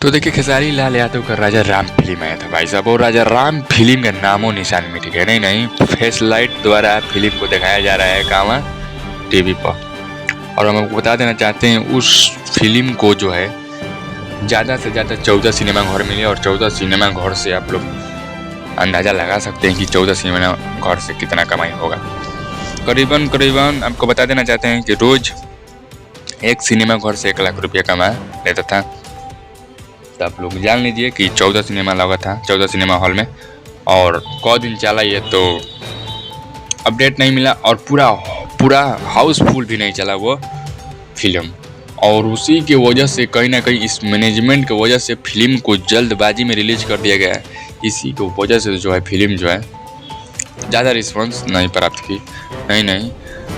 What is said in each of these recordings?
तो देखिए खेसारी लाल यादव का राजा राम फिल्म आया था भाई साहब, और राजा राम फिल्म का नामो निशान मिट गया। नहीं फेस लाइट द्वारा फिल्म को दिखाया जा रहा है कहाँ, टीवी पर। और हम आपको बता देना चाहते हैं उस फिल्म को जो है ज़्यादा से ज़्यादा 14 सिनेमा घर मिले, और 14 सिनेमा घर से आप लोग अंदाज़ा लगा सकते हैं कि 14 सिनेमा घर से कितना कमाई होगा। करीबन आपको बता देना चाहते हैं कि रोज़ एक सिनेमा घर से 1 लाख रुपया कमा लेता था। तो आप लोग जान लीजिए कि 14 सिनेमा लगा था, 14 सिनेमा हॉल में, और कौ दिन चला ये तो अपडेट नहीं मिला, और पूरा हाउसफुल भी नहीं चला वो फिल्म। और उसी के वजह से कहीं ना कहीं इस मैनेजमेंट की वजह से फिल्म को जल्दबाजी में रिलीज कर दिया गया है। इसी की वजह से जो है फिल्म जो है ज़्यादा रिस्पांस नहीं प्राप्त की। नहीं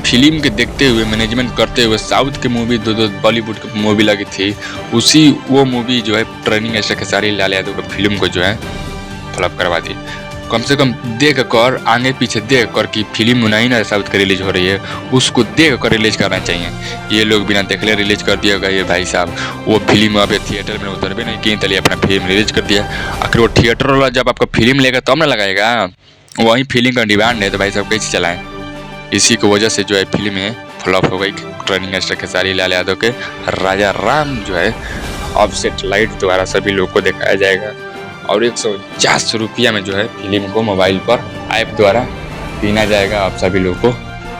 फिल्म के देखते हुए मैनेजमेंट करते हुए साउथ के मूवी दो बॉलीवुड की मूवी लगी थी, उसी वो मूवी जो है ट्रेनिंग स्टार खेसारी लाल यादव की फिल्म को जो है फ्लॉप करवा दी। कम से कम देख कर, आगे पीछे देख कर कि फिल्म नहीं ना साउथ की रिलीज हो रही है, उसको देख कर रिलीज करना चाहिए। ये लोग बिना देखले रिलीज कर दिया गया भाई साहब। वो फिल्म अब थिएटर में उतर भी नहीं की, तली अपना फिल्म रिलीज कर दिया। आखिर वो थिएटर वाला जब आपका फिल्म लेगा तब ना लगाएगा, वही फिल्म का डिमांड है तो भाई साहब कैसे चलाएं। इसी की वजह से जो है फिल्म फ्लॉप हो गई ट्रेनिंग स्टार खेसारी लाल यादव के राजा राम जो है अब सेटेलाइट द्वारा सभी लोग को दिखाया जाएगा, और 150 रुपया में जो है फिल्म को मोबाइल पर ऐप द्वारा पीना जाएगा, आप सभी लोग को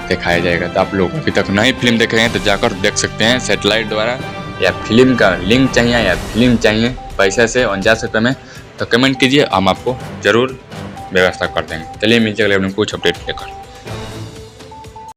दिखाया जाएगा। तो आप लोग अभी तक नई फिल्म देख रहे हैं तो जाकर देख सकते हैं सेटेलाइट द्वारा, या फिल्म का लिंक चाहिए या फिल्म चाहिए पैसे से 49 रुपये में, तो कमेंट कीजिए, हम आपको ज़रूर व्यवस्था कर देंगे। चलिए मिलते अगले कुछ अपडेट लेकर।